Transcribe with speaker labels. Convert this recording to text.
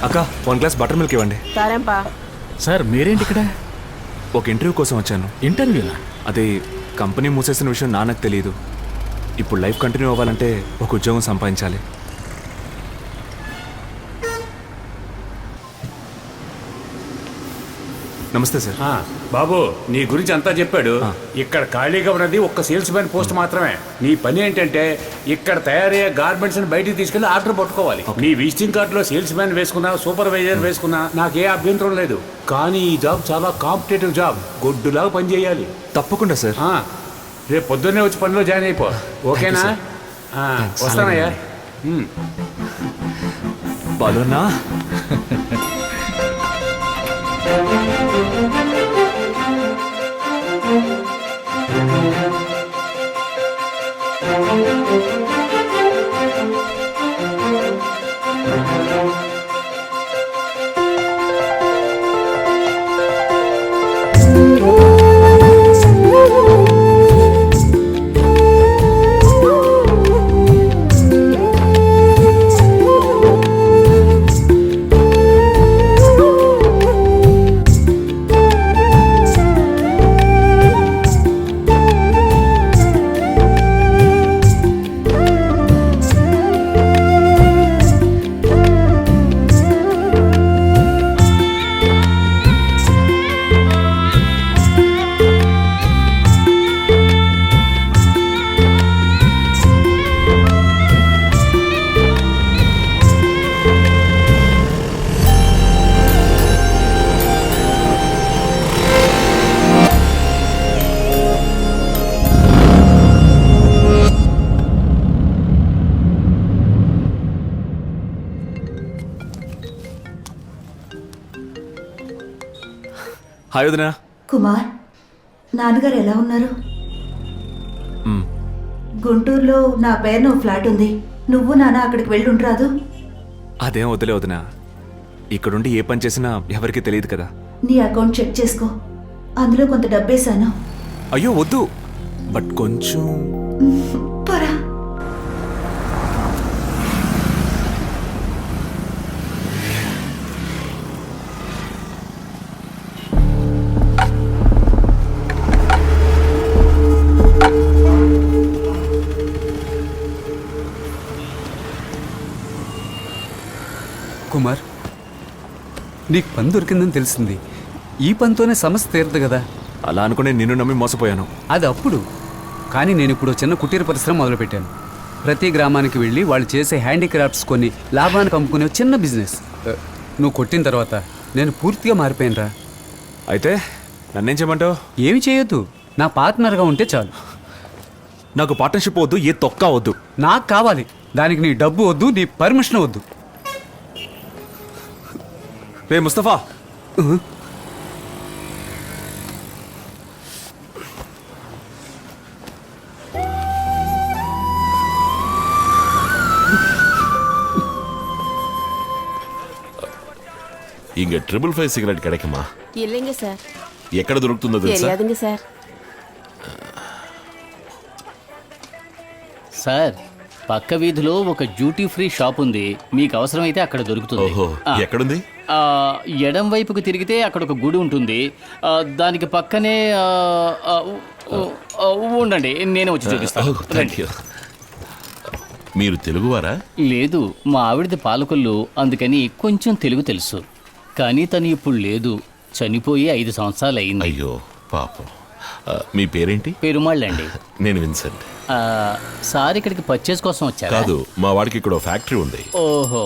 Speaker 1: అక్క 1 glass butter milk ఇవ్వండి.
Speaker 2: సరేంపా.
Speaker 3: Sir మీరేంటి ఇక్కడ?
Speaker 1: ఒక ఇంటర్వ్యూ కోసం వచ్చాను.
Speaker 3: ఇంటర్వ్యూనా?
Speaker 1: అదే కంపెనీ మూసేసిన విషయం నాన్నకు తెలియదు. ఇప్పుడు లైఫ్ కంటిన్యూ అవ్వాలంటే ఒక ఉద్యోగం సంపాదించాలి. నమస్తే సార్.
Speaker 4: బాబు నీ గురించి అంతా చెప్పాడు. ఇక్కడ ఖాళీగా ఉన్నది ఒక్క సేల్స్ మ్యాన్ పోస్ట్ మాత్రమే. నీ పని ఏంటంటే ఇక్కడ తయారయ్యే గార్మెంట్స్ ని బయటికి తీసుకెళ్లి ఆర్డర్ పట్టుకోవాలి. నీ విజిటింగ్ కార్డ్ లో సేల్స్ మ్యాన్ వేసుకున్నా, సూపర్వైజర్ వేసుకున్నా నాకే అభ్యంతరం లేదు. కానీ ఈ జాబ్ చాలా కాంపిటేటివ్ జాబ్. గొడ్డులాగా పని చేయాలి.
Speaker 1: తప్పకుండా సార్.
Speaker 4: రేపు పొద్దున్నే వచ్చి పనిలో జాయిన్ అయిపో. ఓకేనా? వస్తానయ్యా.
Speaker 1: బాలున్నా హాయ్ వదినా.
Speaker 5: కుమార్, నాన్నగారు ఎలా ఉన్నారు? గుంటూరులో నా పేరున ఫ్లాట్ ఉంది. నువ్వు నాన్న అక్కడికి వెళ్ళుంటరాదు?
Speaker 1: అదేం వదిలే వదినా. ఇక్కడుండి ఏ పని చేసినా ఎవరికి తెలియదు కదా.
Speaker 5: నీ అకౌంట్ చెక్ చేసుకో, అందులో కొంత డబ్బేశాను.
Speaker 1: అయ్యో వద్దు, బట్ కొంచెం.
Speaker 5: పరా.
Speaker 6: కుమార్, నీకు పని దొరికిందని తెలిసింది. ఈ పనితోనే సమస్య తీరదు కదా.
Speaker 1: అలా అనుకునే నిన్ను నమ్మి మోసపోయాను.
Speaker 6: అది అప్పుడు. కానీ నేను ఇప్పుడు చిన్న కుటీర పరిశ్రమ మొదలుపెట్టాను. ప్రతి గ్రామానికి వెళ్ళి వాళ్ళు చేసే హ్యాండీక్రాఫ్ట్స్ కొన్ని లాభానికి అమ్ముకునే చిన్న బిజినెస్. నువ్వు కొట్టిన తర్వాత నేను పూర్తిగా మారిపోయానురా.
Speaker 1: అయితే నన్నేం చేయమంటావు?
Speaker 6: ఏమి చేయొద్దు, నా పార్ట్నర్గా ఉంటే చాలు.
Speaker 1: నాకు పార్ట్నర్షిప్ వద్దు, ఏ తొక్క వద్దు.
Speaker 6: నాకు కావాలి. దానికి నీ డబ్బు వద్దు, నీ పర్మిషన్ వద్దు.
Speaker 1: రే ముస్తఫా,
Speaker 7: இங்க 555 சிகரெட் கிடைக்குமா?
Speaker 2: இல்லைங்க சார்.
Speaker 7: ఎక్కడ దొరుకుతుందో తెలుసా?
Speaker 2: தெரியாதுங்க சார்.
Speaker 8: సార్, పక్క వీధిలో ఒక డ్యూటీ ఫ్రీ షాప్ ఉంది. మీకు అవసరమైతే అక్కడ దొరుకుతుంది.
Speaker 7: ఓహో, ఎక్కడుంది?
Speaker 8: ఎడం వైపుకు తిరిగితే అక్కడ ఒక గుడి ఉంటుంది. దానికి పక్కనే ఉండండి, నేనే వచ్చి చూపిస్తాను.
Speaker 7: Thank you. మీరు తెలుగువారా?
Speaker 8: లేదు, మా ఆవిడది పాలకొల్లు, అందుకని కొంచెం తెలుగు తెలుసు. కానీ తను ఇప్పుడు లేదు, చనిపోయి 5 సంవత్సరాలు అయింది.
Speaker 7: అయ్యో పాపం. మీ పేరేంటి?
Speaker 8: పెరుమాళ్ళండి.
Speaker 7: నేను విన్సెంట్.
Speaker 8: సార్ ఇక్కడికి పర్చేస్ కోసం వచ్చారా?
Speaker 7: కాదు, మా వాడికి ఇక్కడ ఫ్యాక్టరీ ఉంది.
Speaker 8: ఓహో.